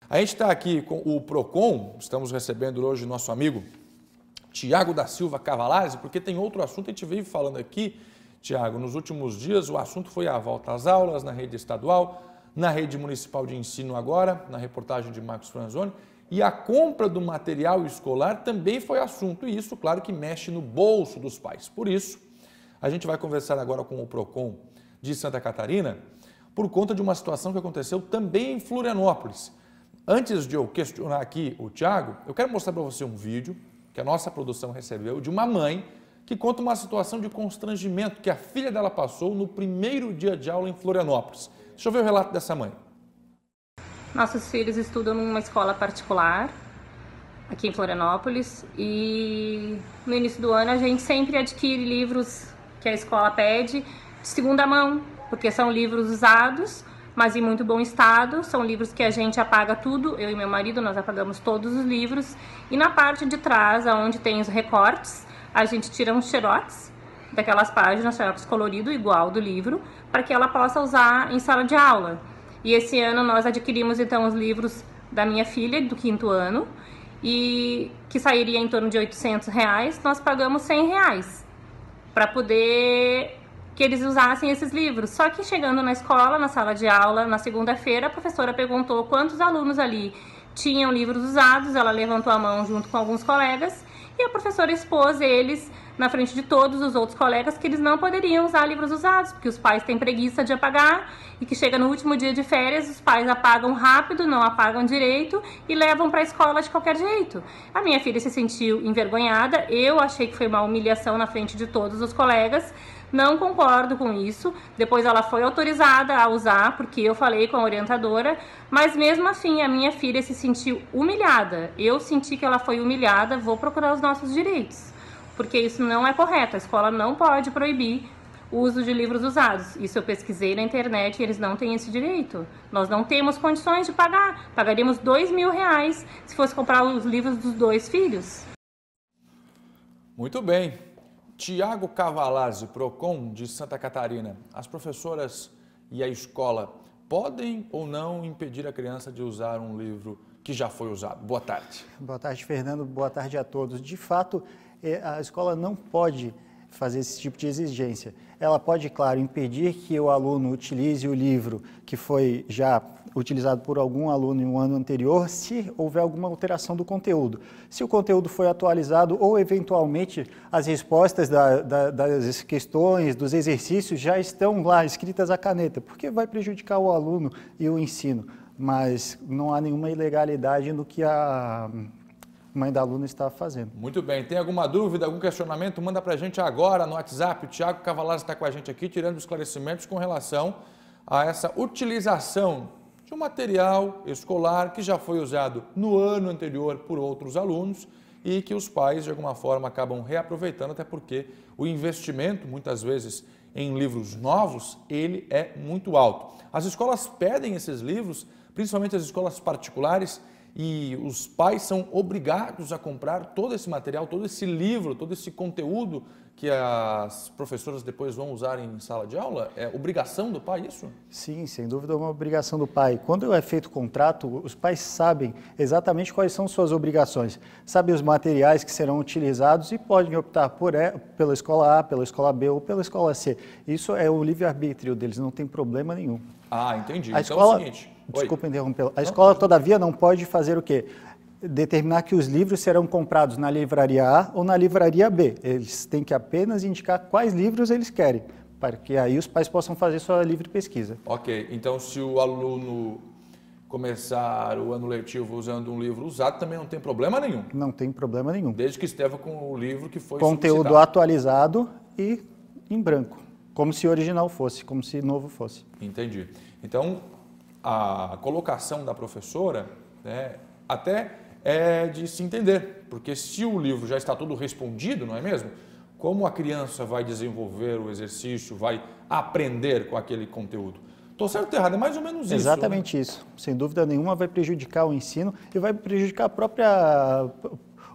A gente está aqui com o PROCON, estamos recebendo hoje nosso amigo Tiago da Silva Cavalazzi, porque tem outro assunto, a gente veio falando aqui, Tiago, nos últimos dias o assunto foi a volta às aulas na rede estadual, na rede municipal de ensino agora, na reportagem de Marcos Franzoni, e a compra do material escolar também foi assunto, e isso, claro, que mexe no bolso dos pais. Por isso, a gente vai conversar agora com o PROCON de Santa Catarina, por conta de uma situação que aconteceu também em Florianópolis. Antes de eu questionar aqui o Tiago, eu quero mostrar para você um vídeo que a nossa produção recebeu de uma mãe que conta uma situação de constrangimento que a filha dela passou no primeiro dia de aula em Florianópolis. Deixa eu ver o relato dessa mãe. Nossos filhos estudam numa escola particular aqui em Florianópolis e no início do ano a gente sempre adquire livros que a escola pede de segunda mão, porque são livros usados, mas em muito bom estado. São livros que a gente apaga tudo, eu e meu marido, nós apagamos todos os livros. E na parte de trás, onde tem os recortes, a gente tira uns xerox daquelas páginas, xerox colorido, igual do livro, para que ela possa usar em sala de aula. E esse ano nós adquirimos então os livros da minha filha, do 5º ano, e que sairia em torno de R$800, nós pagamos R$100 para poder que eles usassem esses livros. Só que chegando na escola, na sala de aula, na segunda-feira, a professora perguntou quantos alunos ali tinham livros usados, ela levantou a mão junto com alguns colegas e a professora expôs eles na frente de todos os outros colegas que eles não poderiam usar livros usados, porque os pais têm preguiça de apagar e que chega no último dia de férias, os pais apagam rápido, não apagam direito e levam para a escola de qualquer jeito. A minha filha se sentiu envergonhada, eu achei que foi uma humilhação na frente de todos os colegas. Não concordo com isso. Depois ela foi autorizada a usar, porque eu falei com a orientadora, mas mesmo assim a minha filha se sentiu humilhada. Eu senti que ela foi humilhada, vou procurar os nossos direitos, porque isso não é correto. A escola não pode proibir o uso de livros usados. Isso eu pesquisei na internet e eles não têm esse direito. Nós não temos condições de pagar. Pagaríamos R$2.000 se fosse comprar os livros dos 2 filhos. Muito bem. Tiago Cavalazzi, PROCON de Santa Catarina. As professoras e a escola podem ou não impedir a criança de usar um livro que já foi usado? Boa tarde. Boa tarde, Fernando. Boa tarde a todos. De fato, a escola não pode fazer esse tipo de exigência. Ela pode, claro, impedir que o aluno utilize o livro que foi já utilizado por algum aluno em um ano anterior, se houver alguma alteração do conteúdo. Se o conteúdo foi atualizado ou, eventualmente, as respostas das questões, dos exercícios já estão lá escritas à caneta, porque vai prejudicar o aluno e o ensino, mas não há nenhuma ilegalidade no que a mãe da aluna está fazendo. Muito bem. Tem alguma dúvida, algum questionamento? Manda para a gente agora no WhatsApp. O Tiago Cavalazzi está com a gente aqui, tirando esclarecimentos com relação a essa utilização de um material escolar que já foi usado no ano anterior por outros alunos e que os pais, de alguma forma, acabam reaproveitando, até porque o investimento, muitas vezes, em livros novos, ele é muito alto. As escolas pedem esses livros, principalmente as escolas particulares, e os pais são obrigados a comprar todo esse material, todo esse livro, todo esse conteúdo que as professoras depois vão usar em sala de aula? É obrigação do pai isso? Sim, sem dúvida é uma obrigação do pai. Quando é feito o contrato, os pais sabem exatamente quais são suas obrigações, sabem os materiais que serão utilizados e podem optar pela escola A, pela escola B ou pela escola C. Isso é o livre-arbítrio deles, não tem problema nenhum. Ah, entendi. A escola, é o seguinte... Desculpa interrompê-lo. A escola, todavia, não pode fazer o quê? Determinar que os livros serão comprados na livraria A ou na livraria B. Eles têm que apenas indicar quais livros eles querem, para que aí os pais possam fazer sua livre pesquisa. Ok, então se o aluno começar o ano letivo usando um livro usado, também não tem problema nenhum? Não tem problema nenhum. Desde que esteja com o livro que foi conteúdo solicitado. Atualizado e em branco, como se original fosse, como se novo fosse. Entendi. Então, a colocação da professora, né, até é de se entender, porque se o livro já está todo respondido, não é mesmo? Como a criança vai desenvolver o exercício, vai aprender com aquele conteúdo? Estou certo ou errado? É mais ou menos isso. Exatamente, né? Isso. Sem dúvida nenhuma vai prejudicar o ensino e vai prejudicar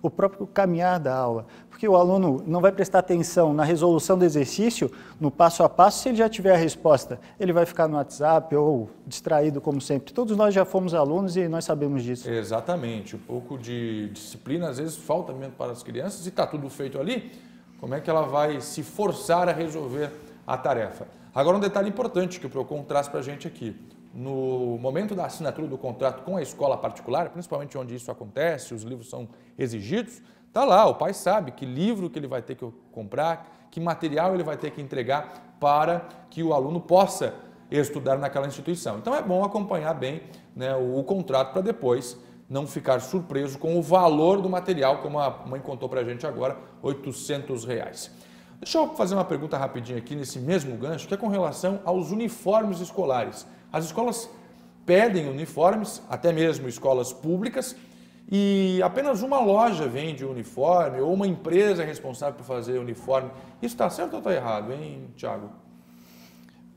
o próprio caminhar da aula, porque o aluno não vai prestar atenção na resolução do exercício, no passo a passo, se ele já tiver a resposta. Ele vai ficar no WhatsApp ou distraído como sempre. Todos nós já fomos alunos e nós sabemos disso. Exatamente, um pouco de disciplina às vezes falta mesmo para as crianças e está tudo feito ali, como é que ela vai se forçar a resolver a tarefa? Agora um detalhe importante que o PROCON traz para a gente aqui. No momento da assinatura do contrato com a escola particular, principalmente onde isso acontece, os livros são exigidos, está lá, o pai sabe que livro que ele vai ter que comprar, que material ele vai ter que entregar para que o aluno possa estudar naquela instituição. Então é bom acompanhar bem, né, o contrato para depois não ficar surpreso com o valor do material, como a mãe contou para a gente agora, R$800. Deixa eu fazer uma pergunta rapidinho aqui nesse mesmo gancho, que é com relação aos uniformes escolares. As escolas pedem uniformes, até mesmo escolas públicas, e apenas uma loja vende uniforme ou uma empresa é responsável por fazer uniforme. Isso está certo ou está errado, hein, Tiago?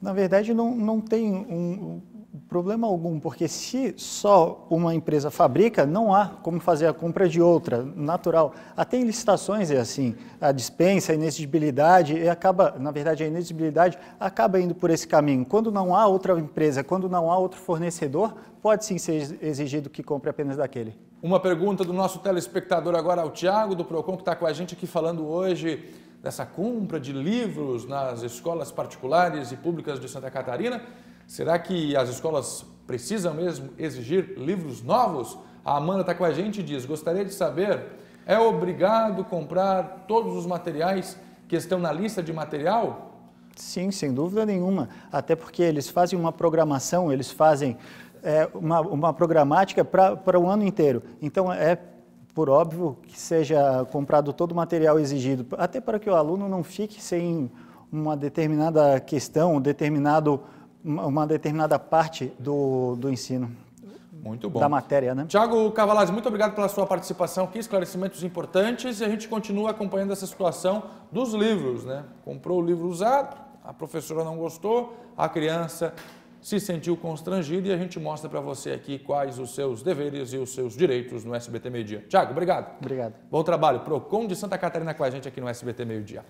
Na verdade, não tem problema algum, porque se só uma empresa fabrica, não há como fazer a compra de outra, natural. Até em licitações é assim, a dispensa, a inexigibilidade, e acaba, na verdade, a inexigibilidade acaba indo por esse caminho. Quando não há outra empresa, quando não há outro fornecedor, pode sim ser exigido que compre apenas daquele. Uma pergunta do nosso telespectador agora ao Tiago, do PROCON, que está com a gente aqui falando hoje dessa compra de livros nas escolas particulares e públicas de Santa Catarina. Será que as escolas precisam mesmo exigir livros novos? A Amanda está com a gente e diz, gostaria de saber, é obrigado comprar todos os materiais que estão na lista de material? Sim, sem dúvida nenhuma, até porque eles fazem uma programação, eles fazem uma programática para o ano inteiro. Então, é por óbvio que seja comprado todo o material exigido, até para que o aluno não fique sem uma determinada questão, uma determinada parte do ensino. Muito bom. Da matéria, né? Tiago Cavalazzi, muito obrigado pela sua participação aqui, esclarecimentos importantes, e a gente continua acompanhando essa situação dos livros, né? Comprou o livro usado, a professora não gostou, a criança se sentiu constrangida e a gente mostra para você aqui quais os seus deveres e os seus direitos no SBT Meio Dia. Tiago, obrigado. Obrigado. Bom trabalho. PROCON de Santa Catarina com a gente aqui no SBT Meio Dia.